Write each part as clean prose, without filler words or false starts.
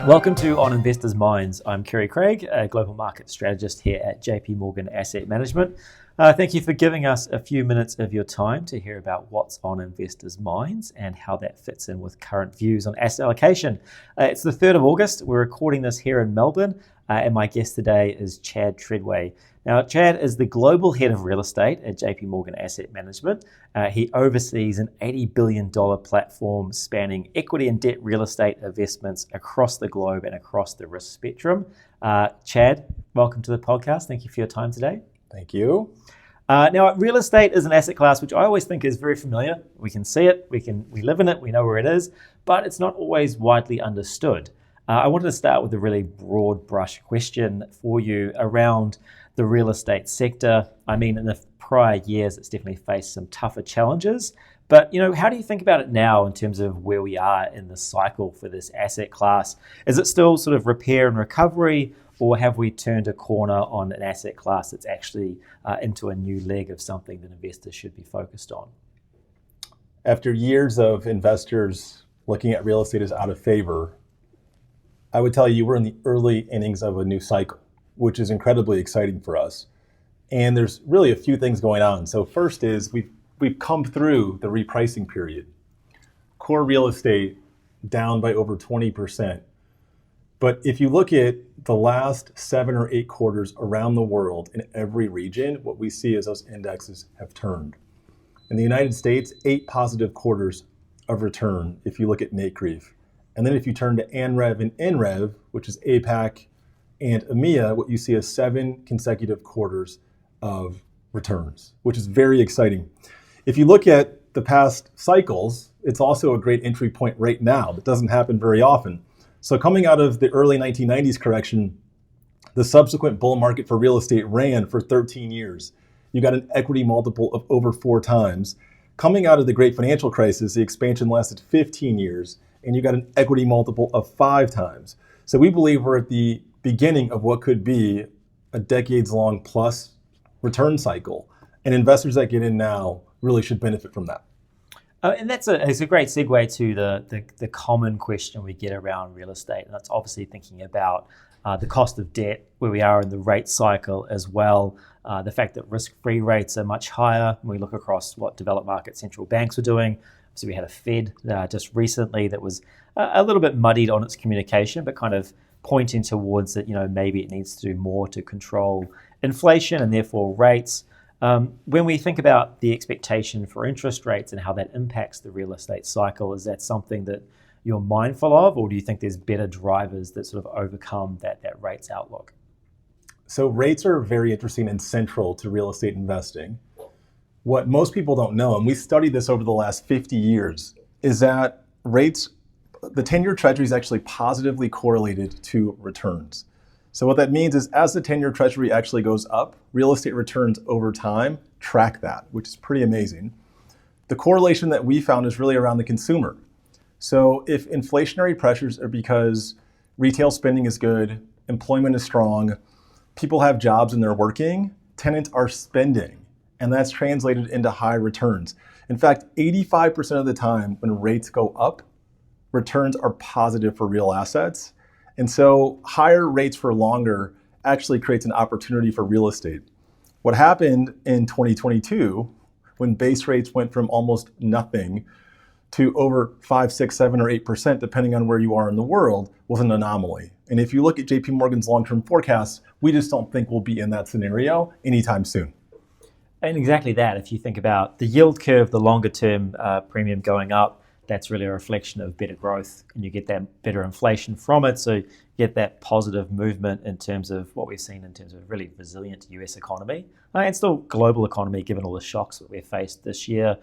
Welcome to On Investors' Minds. I'm Kerry Craig, a global market strategist here at JP Morgan Asset Management. Thank you for giving us a few minutes of your time to hear about what's on investors' minds and how that fits in with current views on asset allocation. It's the 3rd of August. We're recording this here in Melbourne, and my guest today is Chad Tredway. Now, Chad is the global head of real estate at JP Morgan Asset Management. He oversees an $80 billion platform spanning equity and debt real estate investments across the globe and across the risk spectrum. Chad, welcome to the podcast. Thank you for your time today. Thank you. Now, real estate is an asset class which I always think is very familiar. We can see it, we live in it, we know where it is, but it's not always widely understood. I wanted to start with a really broad brush question for you around the real estate sector. I mean, in the prior years, it's definitely faced some tougher challenges. But, how do you think about it now in terms of where we are in the cycle for this asset class? Is it still sort of repair and recovery, or have we turned a corner on an asset class that's actually into a new leg of something that investors should be focused on? After years of investors looking at real estate as out of favor, I would tell you we're in the early innings of a new cycle, which is incredibly exciting for us. And there's really a few things going on. So first is we've come through the repricing period. Core real estate down by over 20%. But if you look at the last 7 or 8 quarters around the world in every region, what we see is those indexes have turned. In the United States, 8 positive quarters of return if you look at NCREIF. And then if you turn to ANREV and NREV, which is APAC and EMEA, what you see is 7 consecutive quarters of returns, which is very exciting. If you look at the past cycles, it's also a great entry point right now. That doesn't happen very often. So coming out of the early 1990s correction, the subsequent bull market for real estate ran for 13 years. You got an equity multiple of over 4 times. Coming out of the great financial crisis, the expansion lasted 15 years, and you got an equity multiple of 5 times. So we believe we're at the beginning of what could be a decades-long plus return cycle. And investors that get in now really should benefit from that. And it's a great segue to the common question we get around real estate. And that's obviously thinking about the cost of debt, where we are in the rate cycle as well. The fact that risk-free rates are much higher when we look across what developed market central banks are doing. So we had a Fed just recently that was a little bit muddied on its communication, but kind of pointing towards that, maybe it needs to do more to control inflation and therefore rates. When we think about the expectation for interest rates and how that impacts the real estate cycle, is that something that you're mindful of, or do you think there's better drivers that sort of overcome that rates outlook? So rates are very interesting and central to real estate investing. What most people don't know, and we studied this over the last 50 years, is that rates, the 10-year treasury is actually positively correlated to returns. So what that means is as the 10-year treasury actually goes up, real estate returns over time track that, which is pretty amazing. The correlation that we found is really around the consumer. So if inflationary pressures are because retail spending is good, employment is strong, people have jobs and they're working, tenants are spending. And that's translated into high returns. In fact, 85% of the time when rates go up, returns are positive for real assets. And so higher rates for longer actually creates an opportunity for real estate. What happened in 2022, when base rates went from almost nothing to over 5, 6, 7, or 8%, depending on where you are in the world, was an anomaly. And if you look at JP Morgan's long-term forecasts, we just don't think we'll be in that scenario anytime soon. And exactly that. If you think about the yield curve, the longer term premium going up, that's really a reflection of better growth, and you get that better inflation from it. So you get that positive movement in terms of what we've seen in terms of a really resilient US economy and still global economy, given all the shocks that we've faced this year.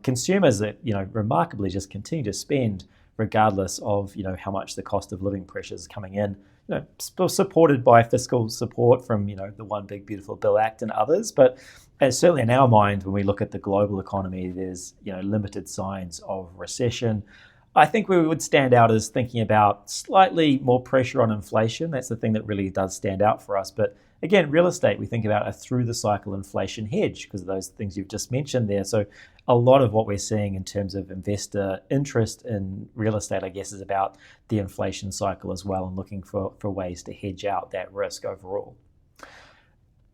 Consumers that, remarkably just continue to spend regardless of, how much the cost of living pressures coming in, supported by fiscal support from, the One Big Beautiful Bill Act and others. But certainly in our mind, when we look at the global economy, there's, limited signs of recession. I think we would stand out as thinking about slightly more pressure on inflation. That's the thing that really does stand out for us. But again, real estate, we think about a through the cycle inflation hedge because of those things you've just mentioned there. So a lot of what we're seeing in terms of investor interest in real estate, I guess, is about the inflation cycle as well and looking for ways to hedge out that risk overall.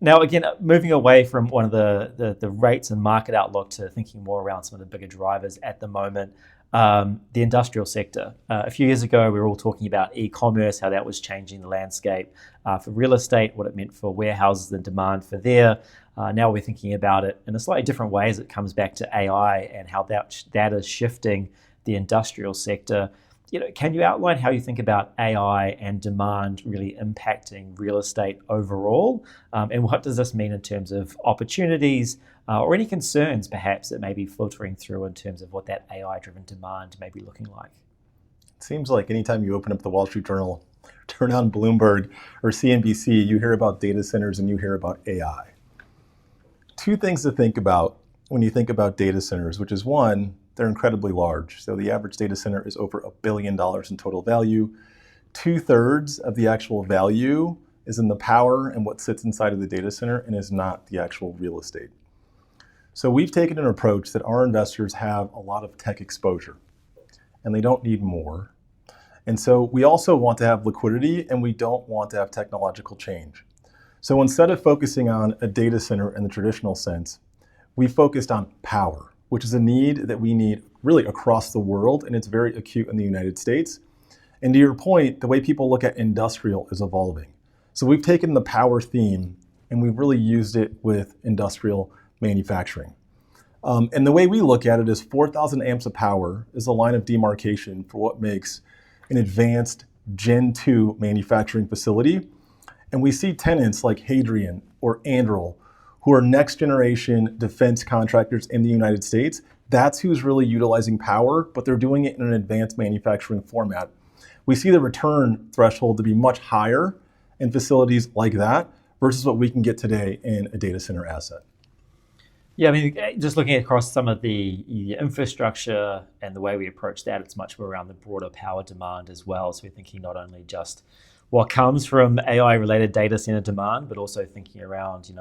Now, again, moving away from one of the rates and market outlook to thinking more around some of the bigger drivers at the moment, the industrial sector. A few years ago, we were all talking about e-commerce, how that was changing the landscape for real estate, what it meant for warehouses and demand for there. Now we're thinking about it in a slightly different way as it comes back to AI and how that is shifting the industrial sector. Can you outline how you think about AI and demand really impacting real estate overall? And what does this mean in terms of opportunities or any concerns perhaps that may be filtering through in terms of what that AI-driven demand may be looking like? It seems like anytime you open up the Wall Street Journal, turn on Bloomberg or CNBC, you hear about data centers and you hear about AI. Two things to think about when you think about data centers, which is one, they're incredibly large. So the average data center is over $1 billion in total value. 2/3 of the actual value is in the power and what sits inside of the data center and is not the actual real estate. So we've taken an approach that our investors have a lot of tech exposure and they don't need more. And so we also want to have liquidity and we don't want to have technological change. So instead of focusing on a data center in the traditional sense, we focused on power, which is a need that we need really across the world, and it's very acute in the United States. And to your point, the way people look at industrial is evolving. So we've taken the power theme and we've really used it with industrial manufacturing. And the way we look at it is 4,000 amps of power is a line of demarcation for what makes an advanced Gen 2 manufacturing facility. And we see tenants like Hadrian or Anduril, who are next generation defense contractors in the United States. That's who's really utilizing power, but they're doing it in an advanced manufacturing format. We see the return threshold to be much higher in facilities like that versus what we can get today in a data center asset. Yeah, I mean, just looking across some of the infrastructure and the way we approach that, it's much more around the broader power demand as well. So we're thinking not only just what comes from AI-related data center demand, but also thinking around,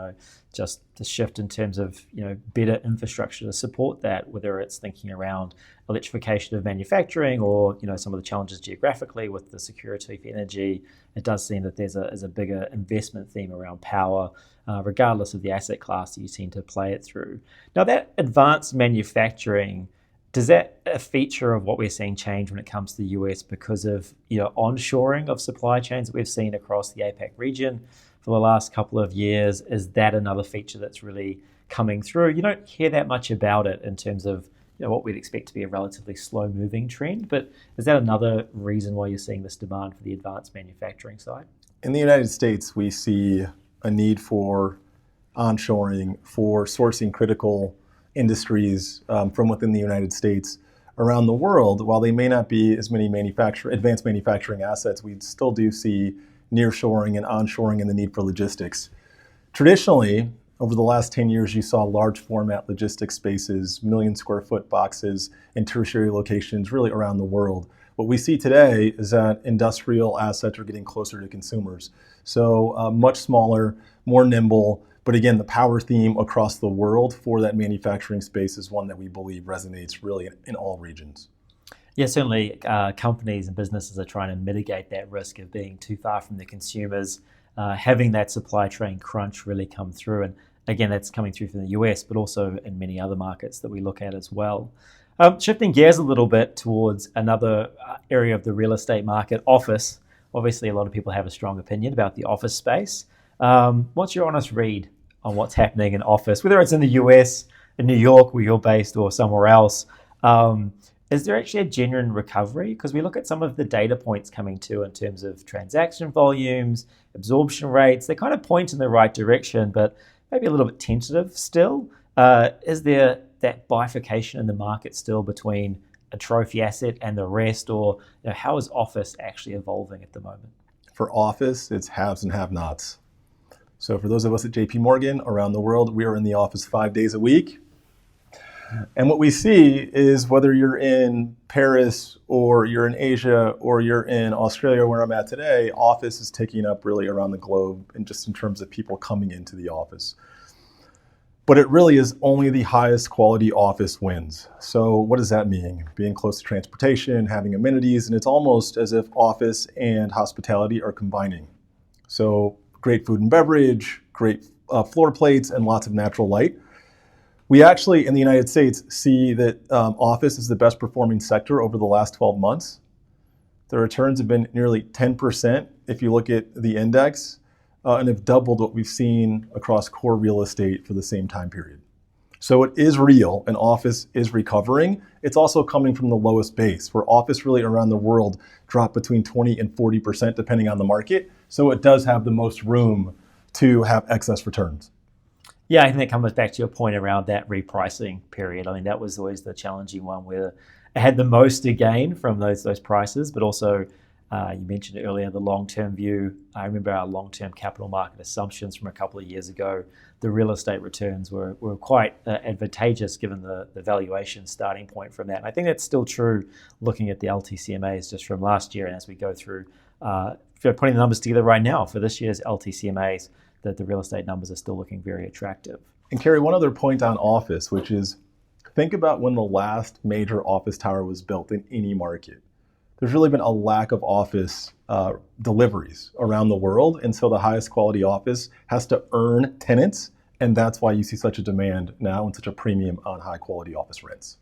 just the shift in terms of, better infrastructure to support that, whether it's thinking around electrification of manufacturing or, some of the challenges geographically with the security of energy. It does seem that there's a bigger investment theme around power, regardless of the asset class that you tend to play it through. Now, that advanced manufacturing, does that a feature of what we're seeing change when it comes to the US because of onshoring of supply chains that we've seen across the APAC region for the last couple of years? Is that another feature that's really coming through? You don't hear that much about it in terms of what we'd expect to be a relatively slow moving trend, but is that another reason why you're seeing this demand for the advanced manufacturing side? In the United States, we see a need for onshoring, for sourcing critical industries from within the United States around the world. While they may not be as many advanced manufacturing assets, we still do see nearshoring and onshoring and the need for logistics. Traditionally, over the last 10 years, you saw large format logistics spaces, million square foot boxes in tertiary locations really around the world. What we see today is that industrial assets are getting closer to consumers. So much smaller, more nimble. But again, the power theme across the world for that manufacturing space is one that we believe resonates really in all regions. Yeah, certainly companies and businesses are trying to mitigate that risk of being too far from the consumers, having that supply chain crunch really come through. And again, that's coming through from the US, but also in many other markets that we look at as well. Shifting gears a little bit towards another area of the real estate market, office. Obviously, a lot of people have a strong opinion about the office space. What's your honest read on what's happening in office, whether it's in the US, in New York, where you're based, or somewhere else? Is there actually a genuine recovery? Because we look at some of the data points coming to in terms of transaction volumes, absorption rates, they kind of point in the right direction, but maybe a little bit tentative still. Is there that bifurcation in the market still between a trophy asset and the rest, or how is office actually evolving at the moment? For office, it's haves and have-nots. So for those of us at JP Morgan around the world, we are in the office 5 days a week. And what we see is whether you're in Paris or you're in Asia or you're in Australia, where I'm at today, office is taking up really around the globe, and just in terms of people coming into the office. But it really is only the highest quality office wins. So what does that mean? Being close to transportation, having amenities, and it's almost as if office and hospitality are combining. So great food and beverage, great floor plates, and lots of natural light. We actually, in the United States, see that office is the best performing sector over the last 12 months. The returns have been nearly 10% if you look at the index, and have doubled what we've seen across core real estate for the same time period. So it is real, and office is recovering. It's also coming from the lowest base, where office really around the world dropped between 20 and 40% depending on the market. So it does have the most room to have excess returns. Yeah, I think that comes back to your point around that repricing period. I mean, that was always the challenging one where it had the most to gain from those prices, but also you mentioned earlier the long-term view. I remember our long-term capital market assumptions from a couple of years ago. The real estate returns were quite advantageous given the valuation starting point from that. And I think that's still true looking at the LTCMAs just from last year, and as we go through putting the numbers together right now for this year's LTCMAs, that the real estate numbers are still looking very attractive. And Kerry, one other point on office, which is think about when the last major office tower was built in any market. There's really been a lack of office deliveries around the world, and so the highest quality office has to earn tenants, and that's why you see such a demand now and such a premium on high quality office rents.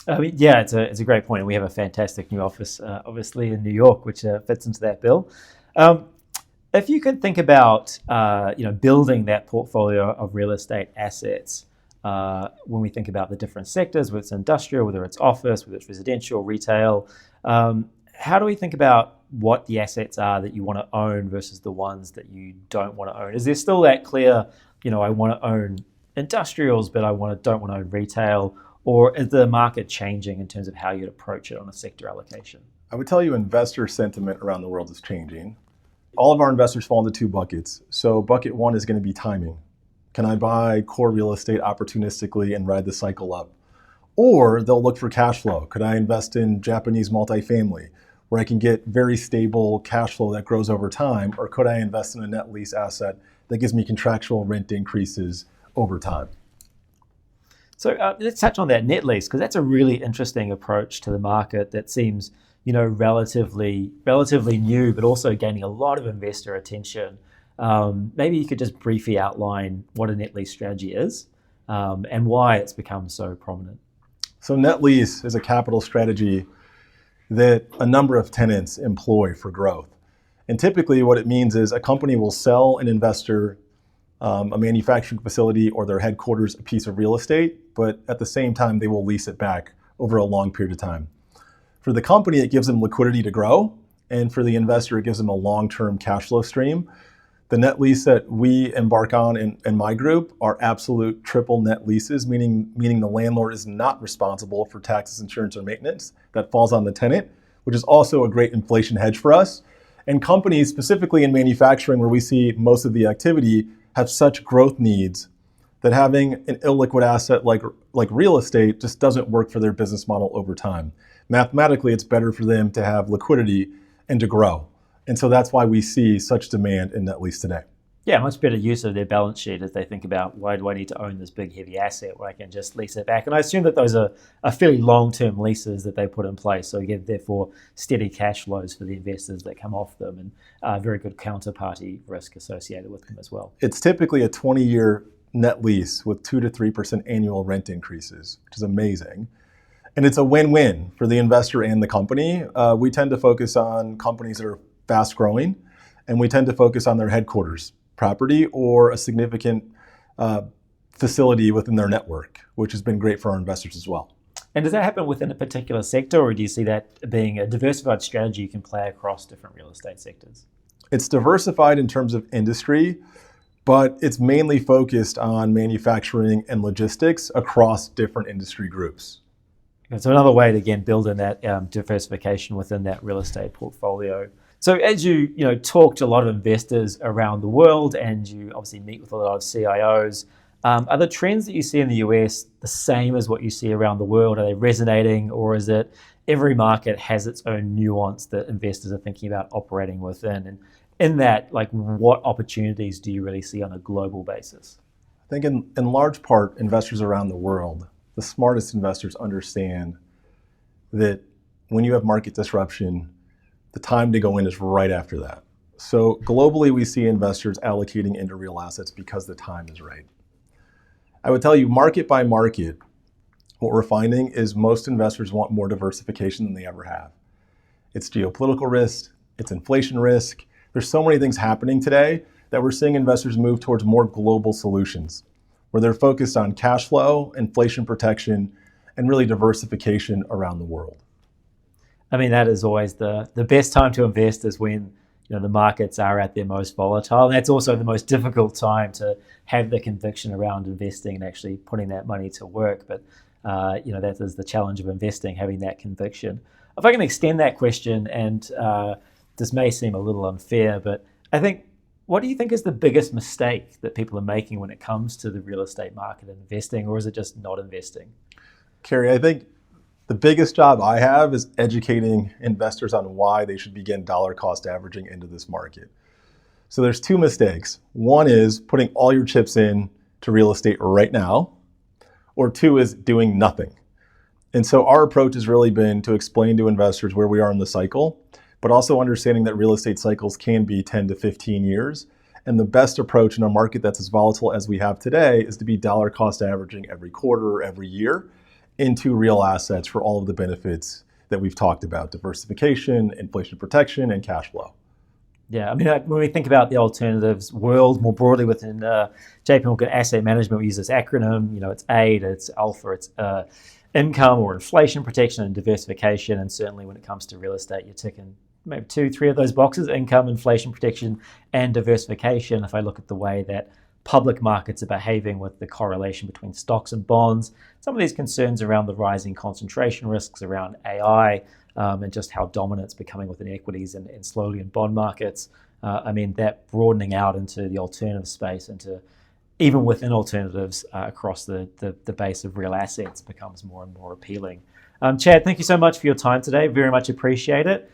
I mean, yeah, it's a great point. We have a fantastic new office, obviously in New York, which fits into that bill. If you could think about, building that portfolio of real estate assets, when we think about the different sectors, whether it's industrial, whether it's office, whether it's residential, retail, how do we think about what the assets are that you want to own versus the ones that you don't want to own? Is there still that clear, I want to own industrials, but don't want to own retail? Or is the market changing in terms of how you'd approach it on a sector allocation? I would tell you investor sentiment around the world is changing. All of our investors fall into two buckets. So bucket one is going to be timing. Can I buy core real estate opportunistically and ride the cycle up? Or they'll look for cash flow. Could I invest in Japanese multifamily where I can get very stable cash flow that grows over time? Or could I invest in a net lease asset that gives me contractual rent increases over time? So let's touch on that net lease, because that's a really interesting approach to the market that seems relatively new, but also gaining a lot of investor attention. Maybe you could just briefly outline what a net lease strategy is and why it's become so prominent. So net lease is a capital strategy that a number of tenants employ for growth. And typically what it means is a company will sell an investor a manufacturing facility or their headquarters a piece of real estate, but at the same time they will lease it back over a long period of time. For the company, it gives them liquidity to grow, and for the investor, it gives them a long-term cash flow stream. The net lease that we embark on in my group are absolute triple net leases, meaning the landlord is not responsible for taxes, insurance, or maintenance. That falls on the tenant, which is also a great inflation hedge for us. And companies, specifically in manufacturing, where we see most of the activity, have such growth needs that having an illiquid asset like real estate just doesn't work for their business model over time. Mathematically, it's better for them to have liquidity and to grow. And so that's why we see such demand in net lease today. Yeah, much better use of their balance sheet as they think about, why do I need to own this big heavy asset where I can just lease it back? And I assume that those are fairly long-term leases that they put in place. So you get therefore steady cash flows for the investors that come off them, and very good counterparty risk associated with them as well. It's typically a 20-year net lease with 2 to 3% annual rent increases, which is amazing. And it's a win-win for the investor and the company. We tend to focus on companies that are fast growing, and we tend to focus on their headquarters property or a significant facility within their network, which has been great for our investors as well. And does that happen within a particular sector, or do you see that being a diversified strategy you can play across different real estate sectors? It's diversified in terms of industry, but it's mainly focused on manufacturing and logistics across different industry groups. And so another way to, again, build in that diversification within that real estate portfolio. So as you talk to a lot of investors around the world, and you obviously meet with a lot of CIOs, Are the trends that you see in the US the same as what you see around the world? Are they resonating, or is it every market has its own nuance that investors are thinking about operating within? And in that, like, what opportunities do you really see on a global basis? I think in large part, investors around the world, the smartest investors understand that when you have market disruption, the time to go in is right after that. So globally, we see investors allocating into real assets because the time is right. I would tell you, market by market, what we're finding is most investors want more diversification than they ever have. It's geopolitical risk, it's inflation risk. There's so many things happening today that we're seeing investors move towards more global solutions, where they're focused on cash flow, inflation protection, and really diversification around the world. I mean, that is always the best time to invest is when the markets are at their most volatile. And that's also the most difficult time to have the conviction around investing and actually putting that money to work. But that is the challenge of investing, having that conviction. If I can extend that question, and this may seem a little unfair, but I think, what do you think is the biggest mistake that people are making when it comes to the real estate market and investing, or is it just not investing? Kerry, I think the biggest job I have is educating investors on why they should begin dollar cost averaging into this market. So there's two mistakes. One is putting all your chips in to real estate right now, or two is doing nothing. And so our approach has really been to explain to investors where we are in the cycle, but also understanding that real estate cycles can be 10 to 15 years. And the best approach in a market that's as volatile as we have today is to be dollar cost averaging every quarter or every year into real assets for all of the benefits that we've talked about: diversification, inflation protection, and cash flow. Yeah, I mean, when we think about the alternatives world more broadly within JP Morgan Asset Management, we use this acronym. It's AID, it's Alpha, it's income or inflation protection and diversification. And certainly when it comes to real estate, you're ticking maybe 2, 3 of those boxes: income, inflation protection, and diversification. If I look at the way that public markets are behaving with the correlation between stocks and bonds, some of these concerns around the rising concentration risks around AI, and just how dominant it's becoming within equities and slowly in bond markets. I mean, that broadening out into the alternative space, into even within alternatives across the base of real assets, becomes more and more appealing. Chad, thank you so much for your time today. Very much appreciate it.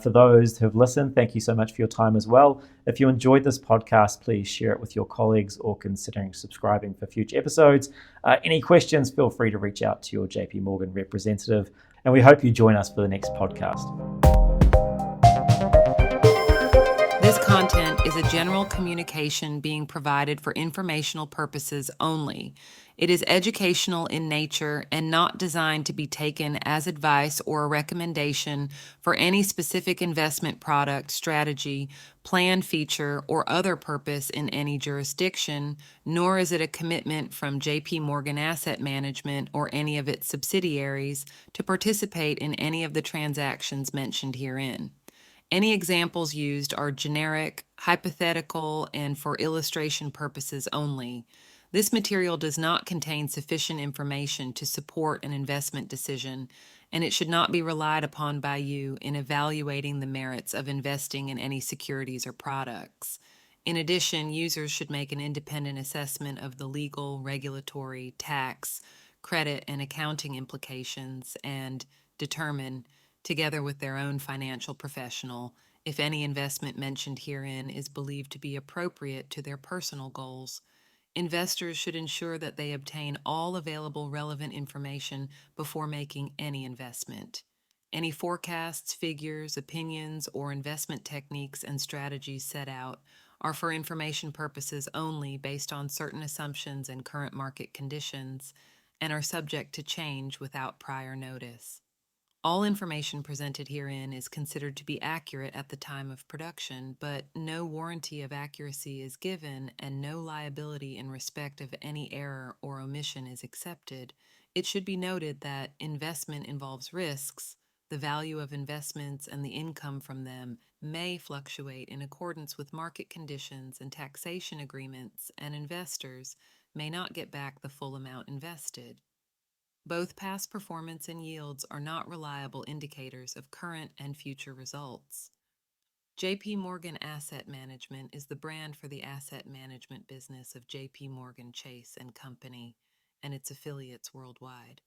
For those who have listened, thank you so much for your time as well. If you enjoyed this podcast, please share it with your colleagues or considering subscribing for future episodes. Any questions, feel free to reach out to your JP Morgan representative. And we hope you join us for the next podcast. This content is a general communication being provided for informational purposes only. It is educational in nature and not designed to be taken as advice or a recommendation for any specific investment product, strategy, plan, feature, or other purpose in any jurisdiction, nor is it a commitment from JP Morgan Asset Management or any of its subsidiaries to participate in any of the transactions mentioned herein. Any examples used are generic, hypothetical, and for illustration purposes only. This material does not contain sufficient information to support an investment decision, and it should not be relied upon by you in evaluating the merits of investing in any securities or products. In addition, users should make an independent assessment of the legal, regulatory, tax, credit, and accounting implications and determine, together with their own financial professional, if any investment mentioned herein is believed to be appropriate to their personal goals. Investors should ensure that they obtain all available relevant information before making any investment. Any forecasts, figures, opinions, or investment techniques and strategies set out are for information purposes only, based on certain assumptions and current market conditions, and are subject to change without prior notice. All information presented herein is considered to be accurate at the time of production, but no warranty of accuracy is given, and no liability in respect of any error or omission is accepted. It should be noted that investment involves risks. The value of investments and the income from them may fluctuate in accordance with market conditions and taxation agreements, and investors may not get back the full amount invested. Both past performance and yields are not reliable indicators of current and future results. JP Morgan Asset Management is the brand for the asset management business of JP Morgan Chase and Company and its affiliates worldwide.